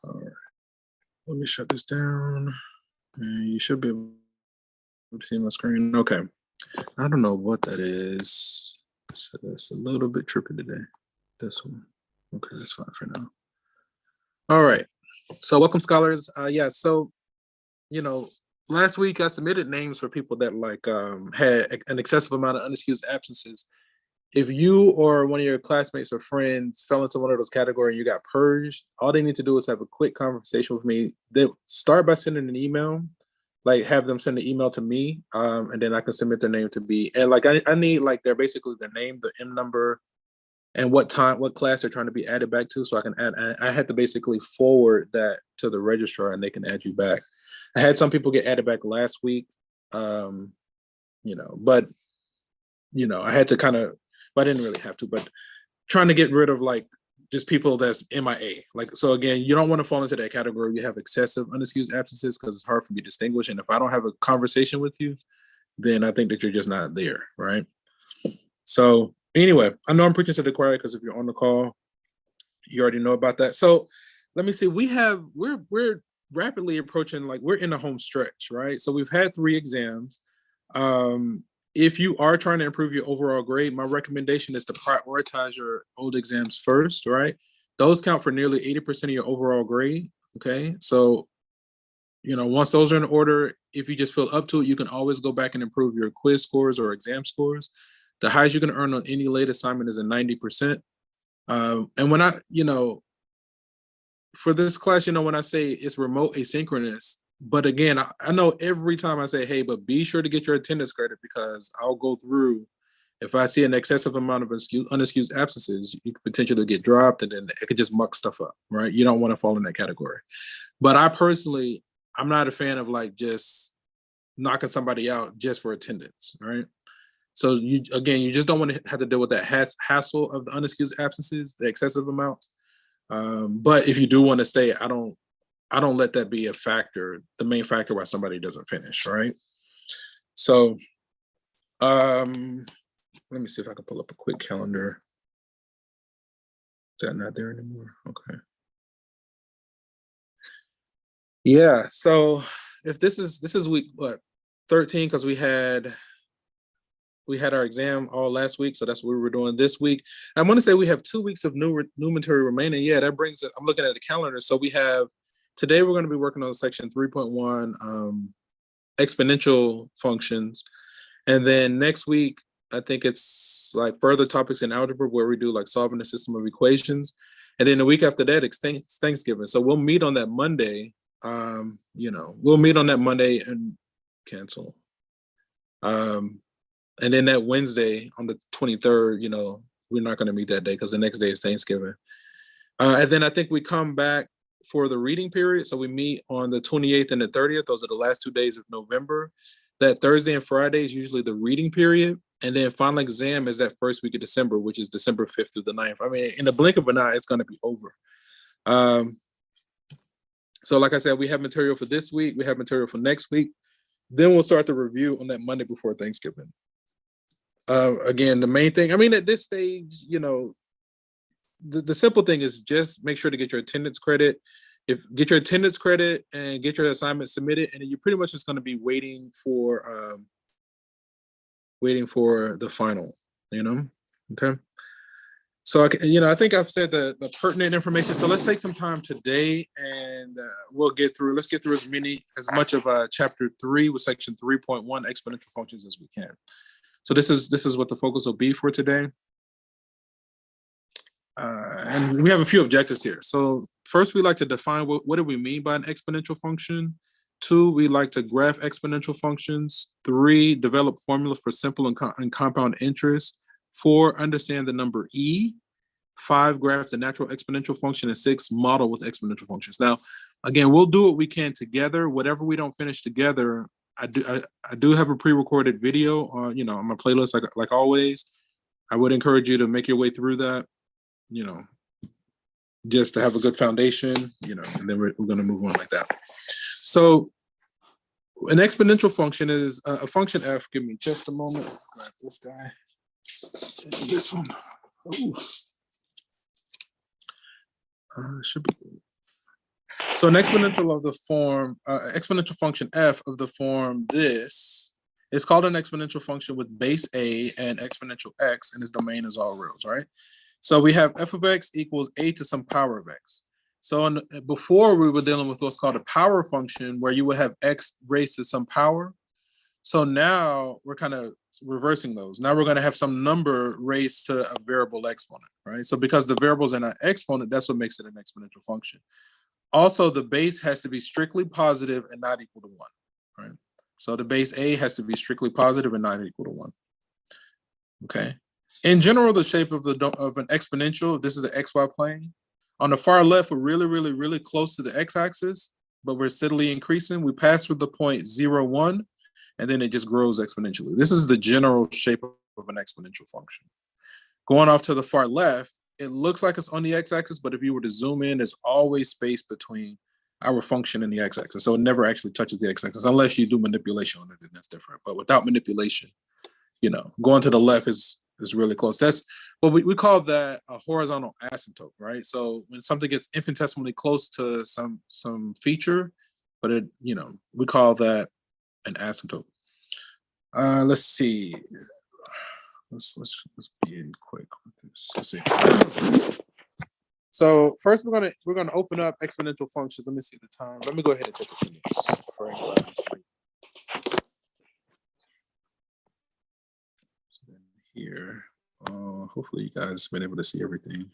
All right, let me shut this down. And you should be able to see my screen. Okay. I don't know what that is. So that's a little bit trippy today. This one. Okay, that's fine for now. All right. So welcome, scholars. So last week I submitted names for people that had an excessive amount of unexcused absences. If you or one of your classmates or friends fell into one of those categories and you got purged, all they need to do is have a quick conversation with me. They start by sending an email, like have them send an email to me, and then I can submit their name to be. And I need their basically their name, the M number, and what class they're trying to be added back to, so I can add. I had to basically forward that to the registrar, and they can add you back. I had some people get added back last week, but I had to kind of. But I didn't really have to, but trying to get rid of just people that's MIA. So again, you don't want to fall into that category. You have excessive unexcused absences because it's hard for me to distinguish. And if I don't have a conversation with you, then I think that you're just not there, right? So anyway, I know I'm preaching to the choir because if you're on the call, you already know about that. So let me see. We're rapidly approaching, we're in the home stretch, right? So we've had 3 exams. If you are trying to improve your overall grade, my recommendation is to prioritize your old exams first, right? Those count for nearly 80% of your overall grade, okay? So, once those are in order, if you just feel up to it, you can always go back and improve your quiz scores or exam scores. The highest you can earn on any late assignment is a 90%. And when for this class, when I say it's remote asynchronous, but again, I know every time I say, hey, but be sure to get your attendance credit because I'll go through. If I see an excessive amount of unexcused absences, you could potentially get dropped and then it could just muck stuff up, right? You don't want to fall in that category. But I'm not a fan of just knocking somebody out just for attendance, right? So you just don't want to have to deal with that hassle of the unexcused absences, the excessive amounts. But if you do want to stay, I don't let that be a factor, the main factor why somebody doesn't finish, right? So let me see if I can pull up a quick calendar. Is that not there anymore? Okay. Yeah, so if this is week 13, because we had our exam all last week, so that's what we were doing this week. I want to say we have 2 weeks of new material remaining. Yeah, that brings it. I'm looking at the calendar. So we have today we're going to be working on section 3.1 exponential functions, and then next week I think it's further topics in algebra where we do solving a system of equations, and then the week after that it's Thanksgiving. So we'll meet on that Monday. We'll meet on that Monday and cancel. And then that Wednesday on the 23rd, we're not going to meet that day because the next day is Thanksgiving. And then I think we come back for the reading period. So we meet on the 28th and the 30th. Those are the last 2 days of November. That Thursday and Friday is usually the reading period. And then final exam is that first week of December, which is December 5th through the 9th. I mean, in the blink of an eye, it's going to be over. So like I said, we have material for this week. We have material for next week. Then we'll start the review on that Monday before Thanksgiving. Again, the main thing, at this stage, the simple thing is just make sure to get your attendance credit. Get your attendance credit and get your assignment submitted, and then you're pretty much just going to be waiting for the final, okay? So, I think I've said the pertinent information. So let's take some time today and let's get through as much of chapter 3 with section 3.1 exponential functions as we can. So this is what the focus will be for today. And we have a few objectives here. So first, we like to define what do we mean by an exponential function. 2, we like to graph exponential functions. 3, develop formulas for simple and compound interest. 4, understand the number e. 5, graph the natural exponential function. And 6, model with exponential functions. Now, again, we'll do what we can together. Whatever we don't finish together, I do have a pre-recorded video on my playlist, like always. I would encourage you to make your way through that, just to have a good foundation, and then we're going to move on like that. So An exponential function is a function f. Give me just a moment. Grab this guy. And this one. Ooh. Should be. So an exponential of the form, exponential function f of the form this is called an exponential function with base a and exponential x, and its domain is all reals, right? So we have f of x equals a to some power of x. So before we were dealing with what's called a power function, where you would have x raised to some power. So now we're kind of reversing those. Now we're going to have some number raised to a variable exponent, right? So because the variable's in an exponent, that's what makes it an exponential function. Also, the base has to be strictly positive and not equal to 1, right? So the base a has to be strictly positive and not equal to 1. Okay. In general, the shape of an exponential, this is the xy plane. On the far left, we're really, really, really close to the x-axis, but we're steadily increasing. We pass through the point 0, 1, and then it just grows exponentially. This is the general shape of an exponential function. Going off to the far left, it looks like it's on the x-axis, but if you were to zoom in, there's always space between our function and the x-axis. So it never actually touches the x-axis unless you do manipulation on it, then that's different. But without manipulation, you know, going to the left is really close. That's what we call that a horizontal asymptote, right? So when something gets infinitesimally close to some feature, but it, you know, we call that an asymptote. Let's see. Let's be quick with this. Let's see. So first we're gonna open up exponential functions. Let me see the time. Let me go ahead and check the minutes for anybody asleep. So then here, hopefully you guys have been able to see everything.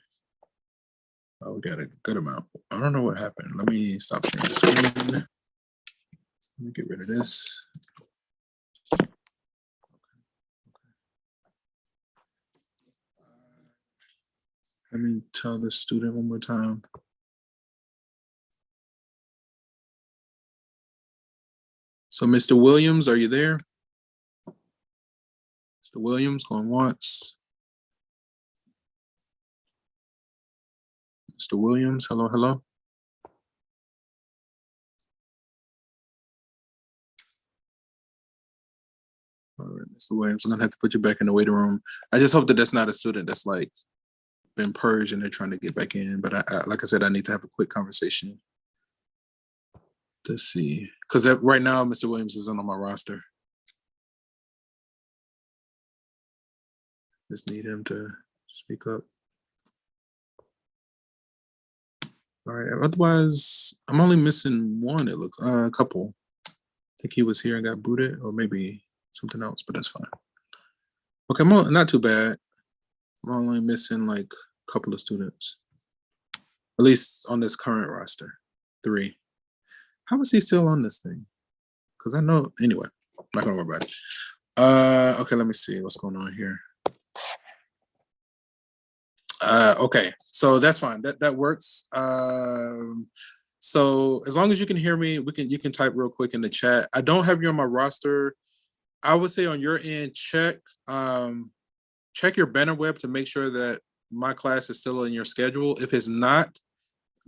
Oh, we got a good amount. I don't know what happened. Let me stop sharing the screen. Let me get rid of this. Let me tell this student one more time. So Mr. Williams, are you there? Mr. Williams, going once. Mr. Williams, hello, hello. All right, Mr. Williams, I'm gonna have to put you back in the waiting room. I just hope that that's not a student that's like been purged and they're trying to get back in. But like I said, I need to have a quick conversation to see, because right now Mr. Williams isn't on my roster. Just need him to speak up. All right. Otherwise, I'm only missing one. It looks a couple. I think he was here and got booted, or maybe something else, but that's fine. Okay, not too bad. I'm only missing like a couple of students, at least on this current roster. 3. How is he still on this thing? Because I know, anyway, I'm not gonna worry about it. Okay, let me see what's going on here. Okay, so that's fine. That works. So as long as you can hear me, you can type real quick in the chat. I don't have you on my roster. I would say on your end, check your banner web to make sure that my class is still in your schedule. If it's not,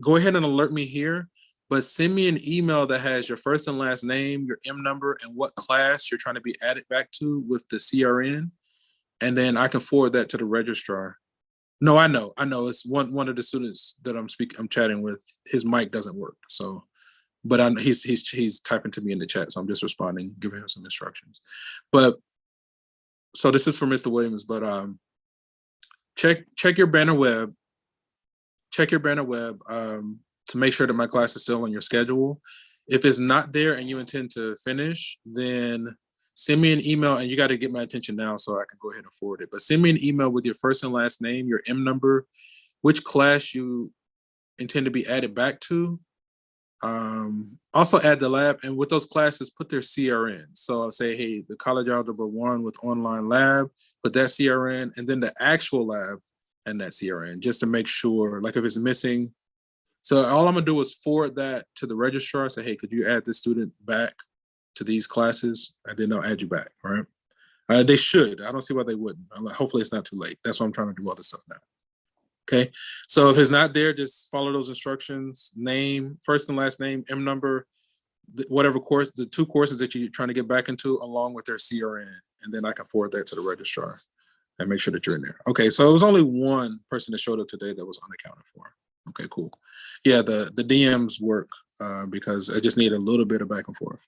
go ahead and alert me here, but send me an email that has your first and last name, your M number, and what class you're trying to be added back to with the CRN. And then I can forward that to the registrar. No, I know. It's one of the students that I'm chatting with. His mic doesn't work. So, but he's typing to me in the chat. So I'm just responding, giving him some instructions. But so this is for Mr. Williams, but check your banner web. Check your banner web to make sure that my class is still on your schedule. If it's not there and you intend to finish, then send me an email, and you got to get my attention now so I can go ahead and forward it. But send me an email with your first and last name, your M number, which class you intend to be added back to. Also add the lab, and with those classes, put their CRN. So I'll say, hey, the College Algebra 1 with online lab, put that CRN, and then the actual lab and that CRN, just to make sure, like if it's missing. So all I'm gonna do is forward that to the registrar, say, hey, could you add this student back to these classes? And then they'll add you back, right? They should. I don't see why they wouldn't. Hopefully it's not too late. That's why I'm trying to do all this stuff now. Okay, so if it's not there, just follow those instructions. Name, first and last name, M number, whatever course, the 2 courses that you're trying to get back into, along with their CRN, and then I can forward that to the registrar and make sure that you're in there. Okay, so it was only one person that showed up today that was unaccounted for. Okay, cool. Yeah, the DMs work because I just need a little bit of back and forth.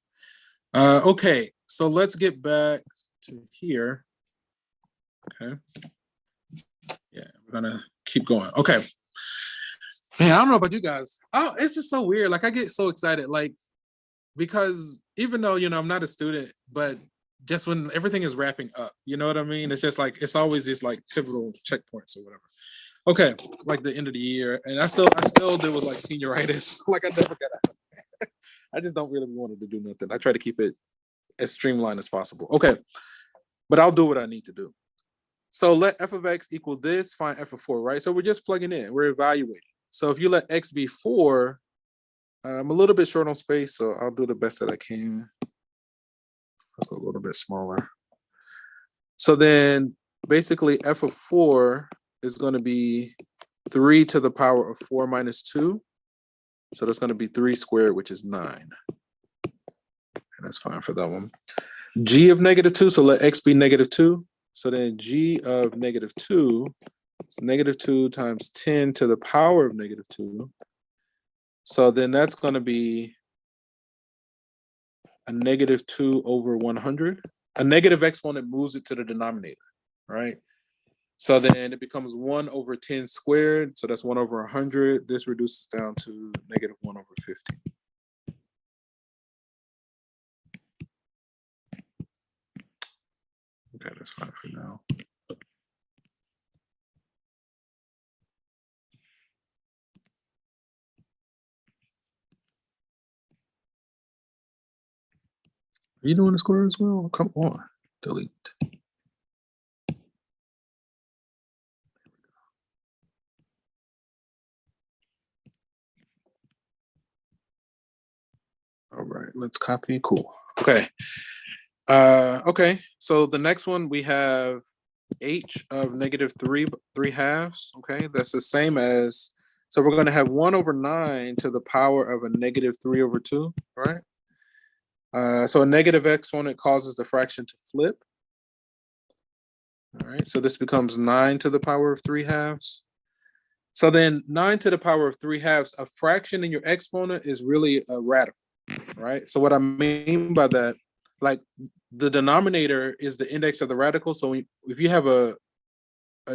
Okay, so let's get back to here. Okay. Yeah, we're gonna keep going. Okay. Man, I don't know about you guys. Oh, it's just so weird. Like I get so excited, like because even though I'm not a student, but just when everything is wrapping up, you know what I mean? It's just like it's always these like pivotal checkpoints or whatever. Okay, like the end of the year, and I still deal with like senioritis. Like I never got out. I just don't really want to do nothing. I try to keep it as streamlined as possible. Okay, but I'll do what I need to do. So let f of x equal this, find f of 4, right? So we're just plugging in, we're evaluating. So if you let x be 4, I'm a little bit short on space, so I'll do the best that I can. Let's go a little bit smaller. So then basically f of 4 is going to be 3 to the power of 4 minus 2. So that's going to be 3 squared, which is 9. And that's fine for that one. G of negative 2, so let x be negative 2. So then g of negative 2 is negative 2 times 10 to the power of negative 2. So then that's going to be a negative 2 over 100. A negative exponent moves it to the denominator, right? So then it becomes 1 over 10 squared. So that's 1 over 100. This reduces down to negative 1 over 50. Okay, that's fine for now. Are you doing the square as well? Come on, delete. All right, let's copy. Cool. Okay. Okay. So the next one we have h of negative 3 halves. Okay, that's the same as. So we're going to have 1 over 9 to the power of a negative 3 over 2, right? So a negative exponent causes the fraction to flip. All right, so this becomes 9 to the power of 3 halves. So then 9 to the power of 3 halves, a fraction in your exponent is really a radical, right? So what I mean by that, like the denominator is the index of the radical. So if you have a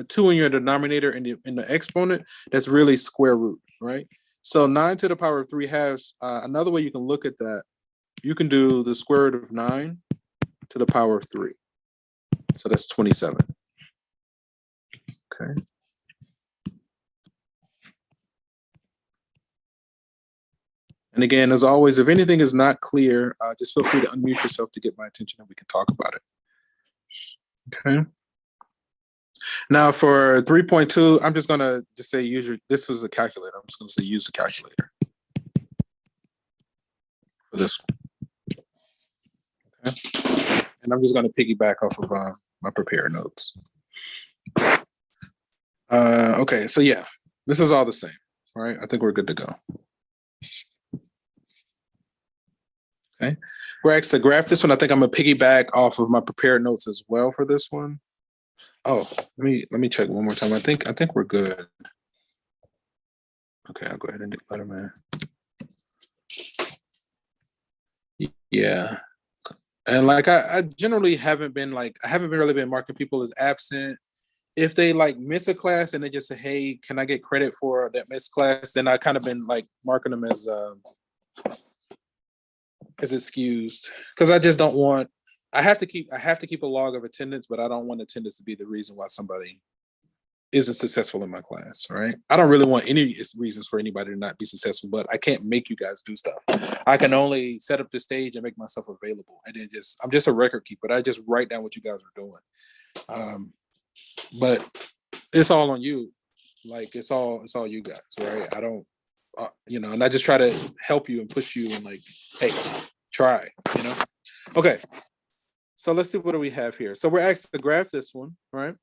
2 in your denominator and in the exponent, that's really square root, right? So 9 to the power of 3 halves, another way you can look at that, you can do the square root of 9 to the power of 3. So that's 27. Okay. And again, as always, if anything is not clear, just feel free to unmute yourself to get my attention and we can talk about it. Okay. Now for 3.2, I'm just gonna just say this is a calculator. I'm just gonna say use the calculator for this one. Okay. And I'm just gonna piggyback off of my prepared notes. Okay, so yeah, this is all the same, right? I think we're good to go. Okay, we're asked to graph this one. I think I'm gonna piggyback off of my prepared notes as well for this one. Oh, let me check one more time. I think we're good. Okay, I'll go ahead and get Letterman. Yeah, and like I generally haven't been really been marking people as absent. If they like miss a class and they just say, "Hey, can I get credit for that missed class?" Then I kind of been like marking them as excused because I just don't want. I have to keep a log of attendance, but I don't want attendance to be the reason why somebody isn't successful in my class, right? I don't really want any reasons for anybody to not be successful, but I can't make you guys do stuff. I can only set up the stage and make myself available, and then I'm just a record keeper. I just write down what you guys are doing. But it's all on you. Like it's all you guys, right? I don't, and I just try to help you and push you and like, hey, try, Okay. So let's see what do we have here. So we're asked to graph this one, right?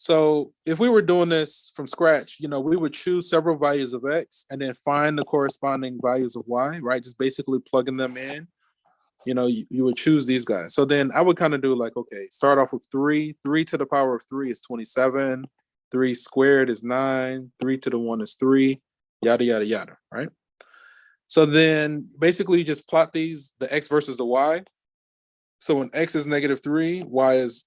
So if we were doing this from scratch, we would choose several values of x and then find the corresponding values of y, right? Just basically plugging them in. You would choose these guys. So then I would kind of do like, okay, start off with 3. 3 to the power of 3 is 27. 3 squared is 9. 3 to the 1 is 3. Yada, yada, yada, right? So then basically you just plot these, the x versus the y. So when x is -3, y is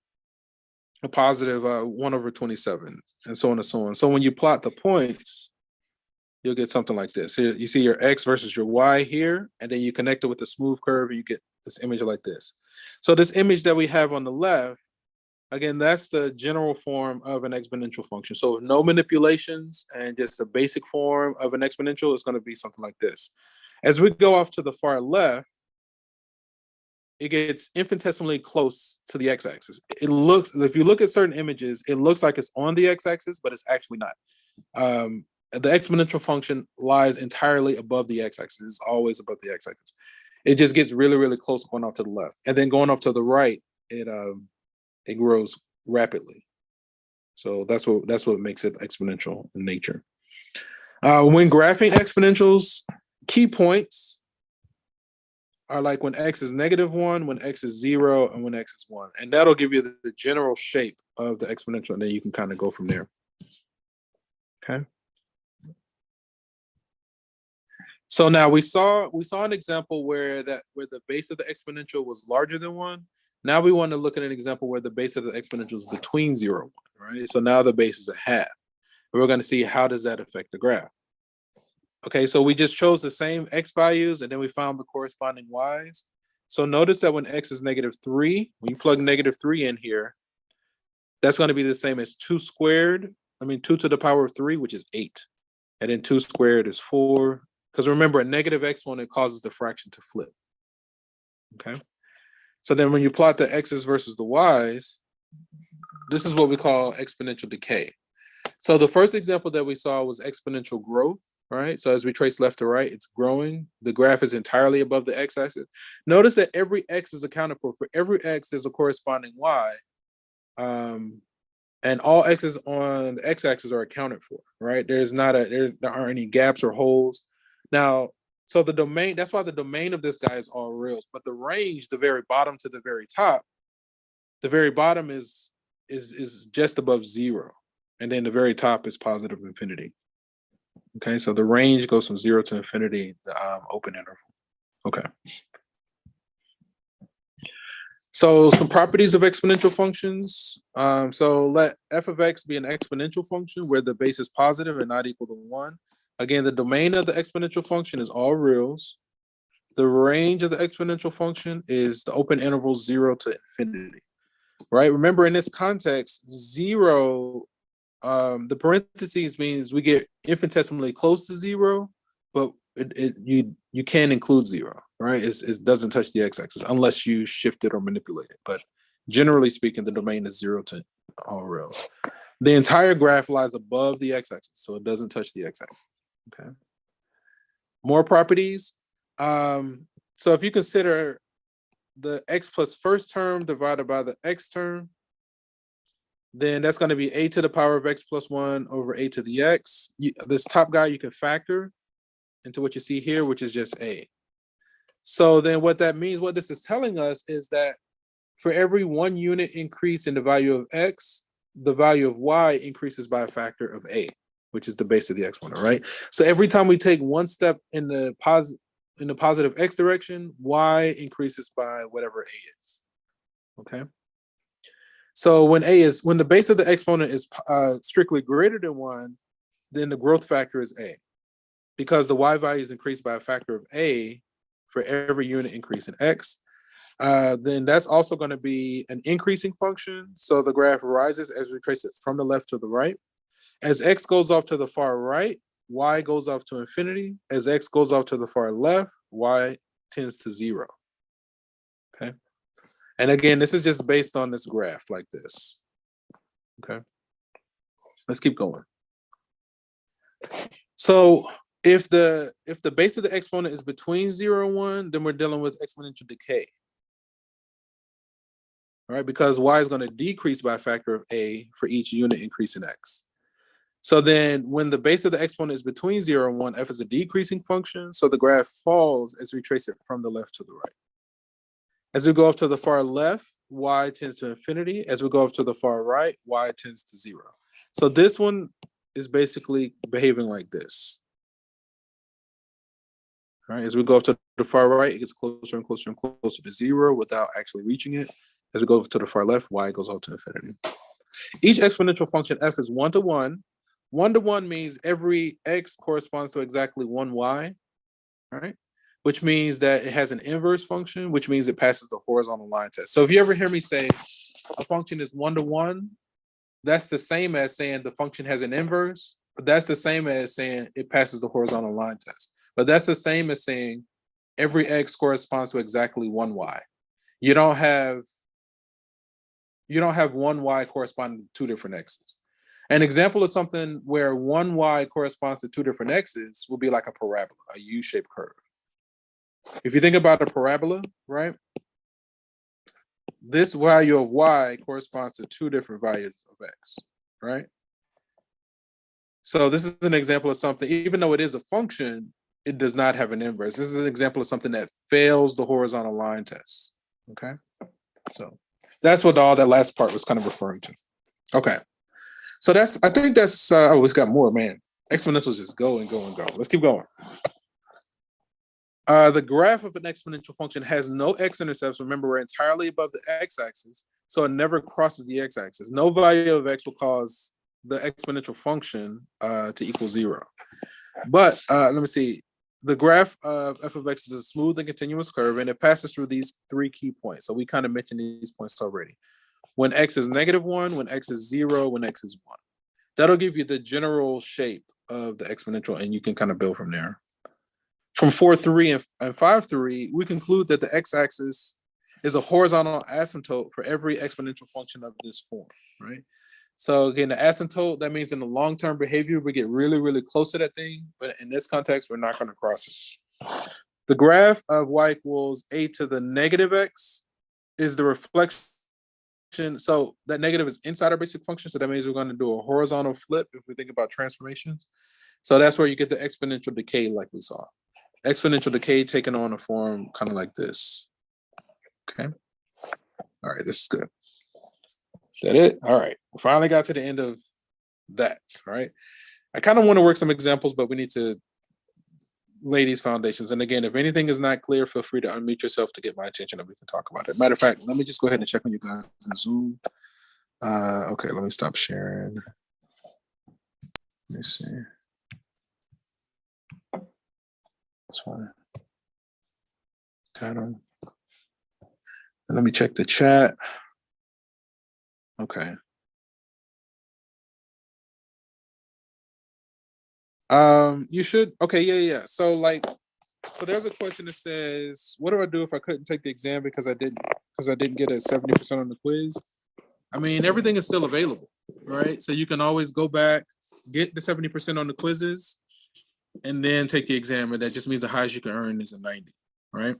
a positive 1 over 27, and so on and so on. So when you plot the points, you'll get something like this. Here you see your x versus your y here, and then you connect it with the smooth curve, and you get this image like this. So this image that we have on the left, again, that's the general form of an exponential function. So no manipulations and just a basic form of an exponential is going to be something like this. As we go off to the far left, it gets infinitesimally close to the x-axis. It looks, if you look at certain images, it looks like it's on the x-axis, but it's actually not. The exponential function lies entirely above the x-axis. It's always above the x-axis. It just gets really, really close going off to the left, and then going off to the right, it grows rapidly. So that's what makes it exponential in nature. When graphing exponentials, key points are like when x is -1, when x is 0, and when x is 1. And that'll give you the general shape of the exponential, and then you can kind of go from there. Okay. So now we saw an example where the base of the exponential was larger than 1. Now we want to look at an example where the base of the exponential is between 0 and 1, right? So now the base is a half. We're going to see how does that affect the graph. Okay, so we just chose the same x values, and then we found the corresponding y's. So notice that when x is -3, when you plug -3 in here, that's going to be the same as 2 to the power of 3, which is 8. And then 2 squared is 4. Because remember, a negative exponent causes the fraction to flip. Okay. So then when you plot the x's versus the y's, this is what we call exponential decay. So the first example that we saw was exponential growth, right? So as we trace left to right, it's growing. The graph is entirely above the x-axis. Notice that every x is accounted for. For every x, there's a corresponding y. And all x's on the x-axis are accounted for, right? There aren't any gaps or holes. Now, so the domain, that's why the domain of this guy is all reals, but the range, the very bottom to the very top, the very bottom is just above 0. And then the very top is positive infinity. Okay, so the range goes from 0 to infinity, the open interval. Okay. So some properties of exponential functions. So let f of x be an exponential function where the base is positive and not equal to 1. Again, the domain of the exponential function is all reals. The range of the exponential function is the open interval 0 to infinity, right? Remember, in this context, 0, the parentheses means we get infinitesimally close to 0, but you can include 0, right? It doesn't touch the x-axis unless you shift it or manipulate it. But generally speaking, the domain is 0 to all reals. The entire graph lies above the x-axis, so it doesn't touch the x-axis. Okay. More properties. So if you consider the x plus first term divided by the x term, then that's going to be a to the power of x plus 1 over a to the x. This top guy you can factor into what you see here, which is just a. So then what that means, what this is telling us is that for every 1 unit increase in the value of x, the value of y increases by a factor of a, which is the base of the exponent, right? So every time we take one step in the positive x direction, y increases by whatever a is. Okay. So when the base of the exponent is strictly greater than 1, then the growth factor is a, because the y value is increased by a factor of a for every unit increase in x. Then that's also going to be an increasing function. So the graph rises as we trace it from the left to the right. As x goes off to the far right, y goes off to infinity. As x goes off to the far left, y tends to 0. Okay. And again, this is just based on this graph like this. Okay. Let's keep going. So if the base of the exponent is between 0 and 1, then we're dealing with exponential decay. all right? Because y is going to decrease by a factor of a for each unit increase in x. So then when the base of the exponent is between 0 and 1, f is a decreasing function, so the graph falls as we trace it from the left to the right. As we go off to the far left, y tends to infinity. As we go off to the far right, y tends to 0. So this one is basically behaving like this. All right, as we go off to the far right, it gets closer and closer and closer to 0 without actually reaching it. As we go to the far left, y goes off to infinity. Each exponential function f is 1 to 1. 1 to 1 means every x corresponds to exactly 1 y, right? Which means that it has an inverse function, which means it passes the horizontal line test. So if you ever hear me say a function is 1 to 1, that's the same as saying the function has an inverse, but that's the same as saying it passes the horizontal line test. But that's the same as saying every x corresponds to exactly 1 y. You don't have 1 y corresponding to 2 different x's. An example of something where 1 y corresponds to 2 different x's will be like a parabola, a U-shaped curve. If you think about a parabola, right? This value of y corresponds to 2 different values of x, right? So this is an example of something, even though it is a function, it does not have an inverse. This is an example of something that fails the horizontal line test, okay? So that's what all that last part was kind of referring to. Okay. So I think that's, oh, it's got more, man. Exponentials just go and go and go. Let's keep going. The graph of an exponential function has no x-intercepts. Remember, we're entirely above the x-axis, so it never crosses the x-axis. No value of x will cause the exponential function to equal 0. But let me see. The graph of f of x is a smooth and continuous curve, and it passes through these 3 key points. So we kind of mentioned these points already. When x is -1, when x is 0, when x is 1. That'll give you the general shape of the exponential, and you can kind of build from there. From 4-3 and 5-3, we conclude that the x-axis is a horizontal asymptote for every exponential function of this form, right? So again, the asymptote, that means in the long-term behavior, we get really, really close to that thing, but in this context, we're not going to cross it. The graph of y equals a to the negative x is the reflection. So that negative is inside our basic function, so that means we're going to do a horizontal flip if we think about transformations. So that's where you get the exponential decay like we saw. Exponential decay taking on a form kind of like this. Okay. All right, this is good. Is that it? All right. We finally got to the end of that. All right. I kind of want to work some examples, but we need to lay these foundations. And again, if anything is not clear, feel free to unmute yourself to get my attention and we can talk about it. Matter of fact, let me just go ahead and check on you guys in Zoom. Okay, let me stop sharing. Let me see. That's fine. Got them. Let me check the chat. Okay. You should. Okay, yeah. So there's a question that says, what do I do if I couldn't take the exam because I didn't get a 70% on the quiz? I mean, everything is still available, right? So you can always go back, get the 70% on the quizzes, and then take the exam. And that just means the highest you can earn is a 90, right?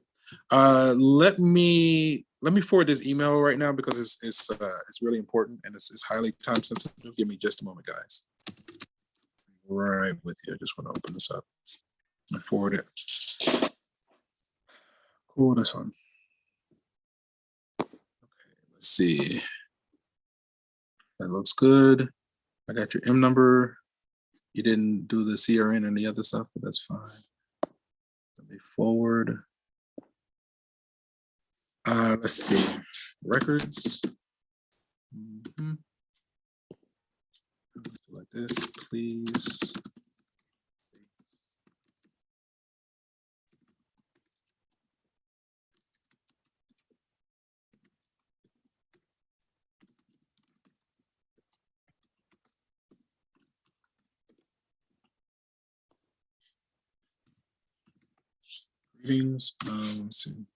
Let me forward this email right now because it's really important and it's highly time sensitive. Give me just a moment, guys. Right with you. I just want to open this up and forward it. Cool, that's fine. Okay, let's see. That looks good. I got your M number. You didn't do the CRN and the other stuff, but that's fine. Let me forward. Let's see. Records. Like this, please. Greetings. Let's see.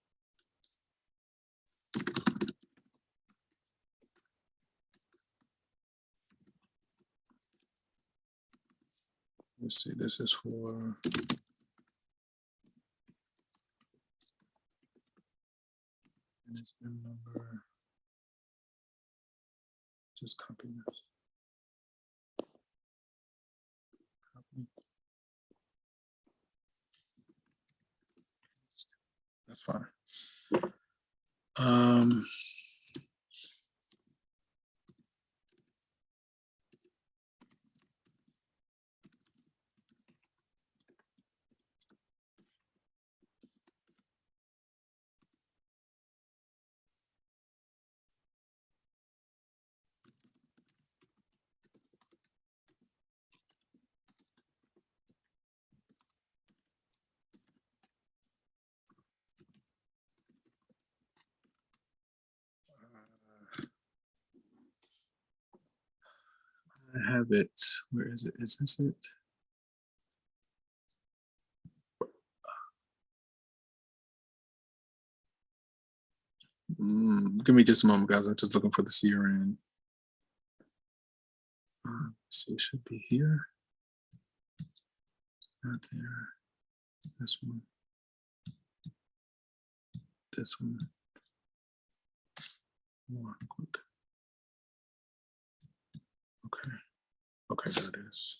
Let's see. This is for. Number. Just copy this. Copy. That's fine. I have it. Where is it? Is this it? Give me just a moment, guys. I'm just looking for the CRN. So it should be here. Not there. This one. This one. More quick. Okay. Okay, there it is.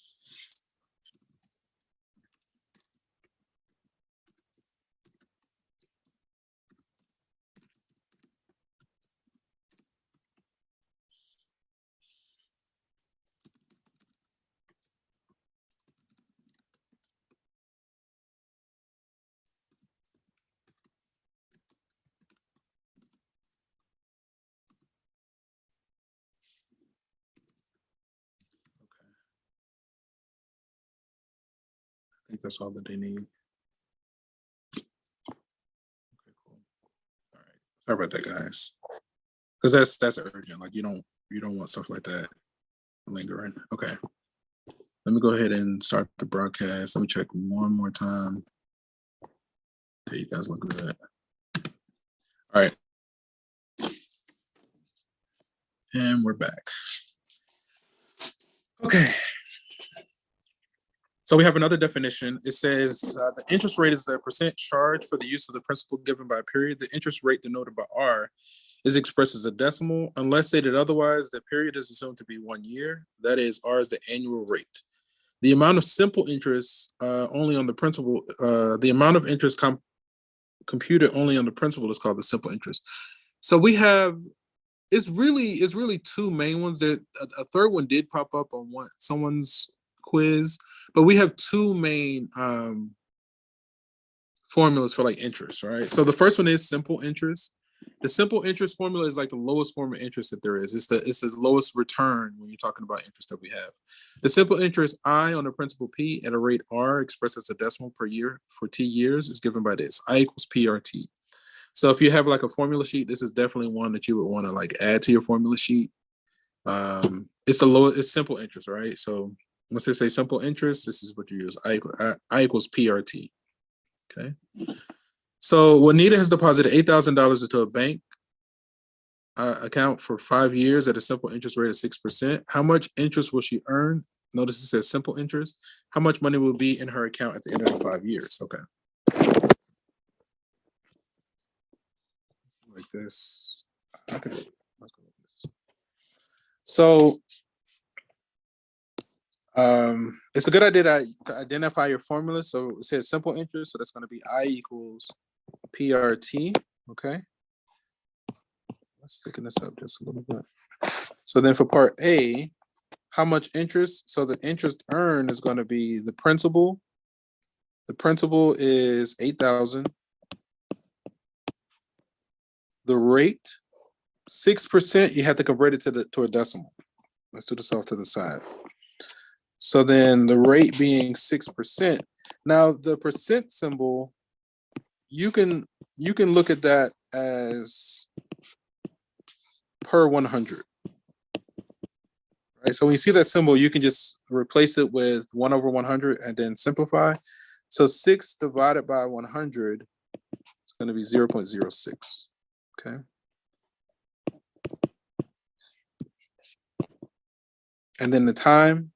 I think that's all that they need. Okay, cool. All right. Sorry about that, guys. Because that's urgent. Like you don't want stuff like that lingering. Okay. Let me go ahead and start the broadcast. Let me check one more time. Okay, you guys look good. All right. And we're back. Okay. So we have another definition. It says the interest rate is the percent charge for the use of the principal given by a period. The interest rate denoted by R is expressed as a decimal. Unless stated otherwise, the period is assumed to be 1 year. That is, R is the annual rate. The amount of simple interest only on the principal, the amount of interest computed only on the principal is called the simple interest. So we have, it's really two main ones. That a third one did pop up on someone's quiz, but we have two main formulas for like interest, right? So the first one is simple interest. The simple interest formula is like the lowest form of interest that there is. It's the lowest return when you're talking about interest that we have. The simple interest I on the principal P at a rate R expressed as a decimal per year for T years is given by this. I equals PRT. So if you have like a formula sheet, this is definitely one that you would want to like add to your formula sheet. It's simple interest, right? So once they say simple interest, this is what you use. I equals PRT. Okay. So Juanita has deposited $8,000 into a bank account for 5 years at a simple interest rate of 6%. How much interest will she earn? Notice it says simple interest. How much money will be in her account at the end of the 5 years? Okay. Like this. Okay. Let's go like this. So it's a good idea to identify your formula. So it says simple interest, so that's going to be I equals PRT. Okay. Let's thicken this up just a little bit. So then for part A, how much interest? So the interest earned is going to be the principal. The principal is 8,000. The rate, 6%. You have to convert it to a decimal. Let's do this off to the side. So then the rate being 6%. Now the percent symbol, you can look at that as per 100. Right? So when you see that symbol, you can just replace it with 1 over 100 and then simplify. So 6 divided by 100 is going to be 0.06. Okay. And then the time,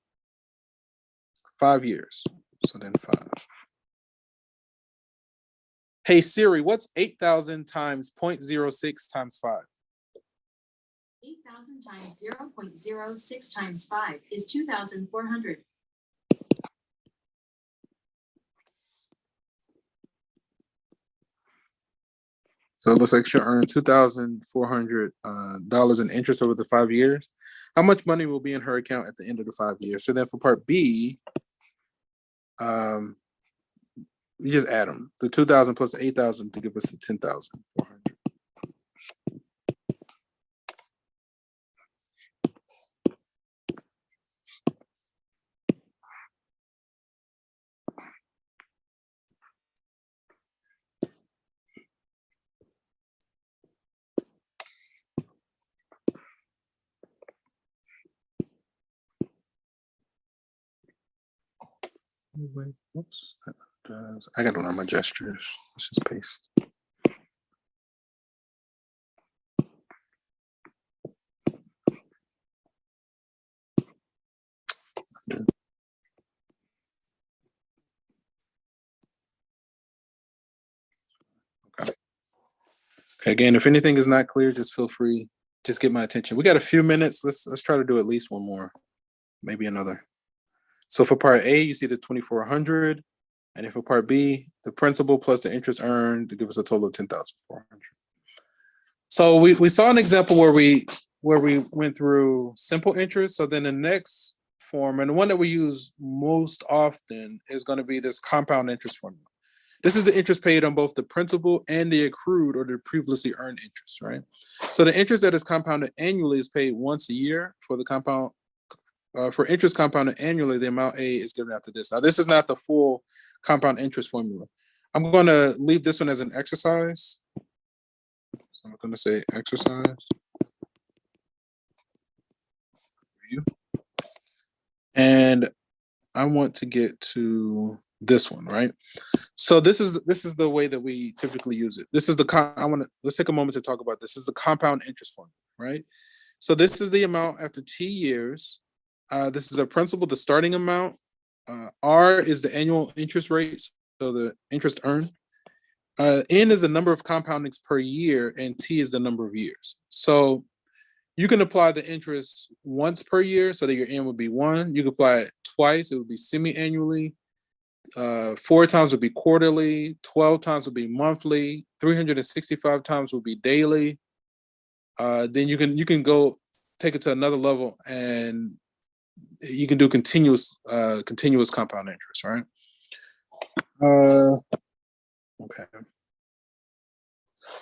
5 years. So then 5. Hey Siri, what's 8,000 times 0.06 times 5? 8,000 times 0.06 times 5 is 2,400. So it looks like she'll earn $2,400 in interest over the 5 years. How much money will be in her account at the end of the 5 years? So then for part B, you just add them. The 2,000 plus the 8,000 to give us the 10,400. Wait, whoops. I gotta learn my gestures. Let's just paste. Okay. Again, if anything is not clear, just feel free. Just get my attention. We got a few minutes. Let's try to do at least one more, maybe another. So for part A, you see the 2,400, and then for part B, the principal plus the interest earned to give us a total of 10,400. So we saw an example where we went through simple interest. So then the next form, and the one that we use most often, is going to be this compound interest formula. This is the interest paid on both the principal and the accrued or the previously earned interest, right? So the interest that is compounded annually is paid once a year. For the compound, for interest compounded annually, the amount A is given after this. Now, this is not the full compound interest formula. I'm going to leave this one as an exercise. So I'm going to say exercise. And I want to get to this one, right? So this is the way that we typically use it. This is let's take a moment to talk about this. This is the compound interest formula, right? So this is the amount after T years. This is a principal, the starting amount. R is the annual interest rate, so the interest earned. N is the number of compoundings per year, and T is the number of years. So you can apply the interest once per year, so that your N would be 1. You can apply it twice, it would be semi-annually. 4 times would be quarterly, 12 times would be monthly, 365 times would be daily. Then you can go take it to another level, and you can do continuous compound interest, right? Okay.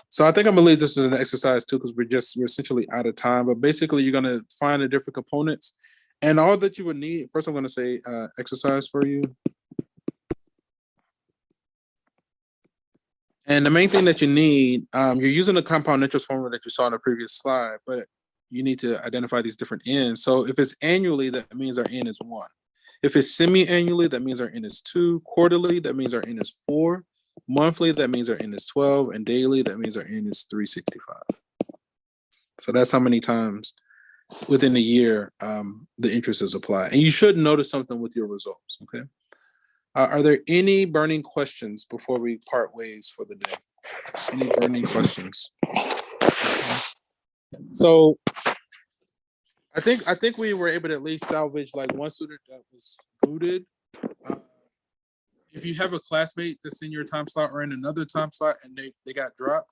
So I think I'm gonna leave this as an exercise too, because we're essentially out of time. But basically, you're gonna find the different components, and all that you would need. First, I'm gonna say exercise for you. And the main thing that you need, you're using the compound interest formula that you saw in the previous slide, but you need to identify these different N's. So if it's annually, that means our N is 1. If it's semi-annually, that means our N is 2. Quarterly, that means our N is 4. Monthly, that means our N is 12. And daily, that means our N is 365. So that's how many times within a year the interest is applied. And you should notice something with your results, okay? Are there any burning questions before we part ways for the day? Any burning questions? So I think we were able to at least salvage like one student that was booted. If you have a classmate that's in your time slot or in another time slot and they got dropped,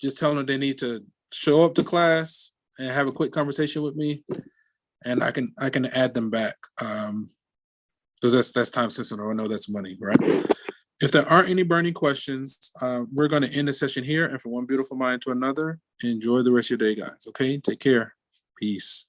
just tell them they need to show up to class and have a quick conversation with me, and I can add them back. Because that's time sensitive. I know that's money, right? If there aren't any burning questions, we're going to end the session here. And from one beautiful mind to another, enjoy the rest of your day, guys. Okay, take care. Peace.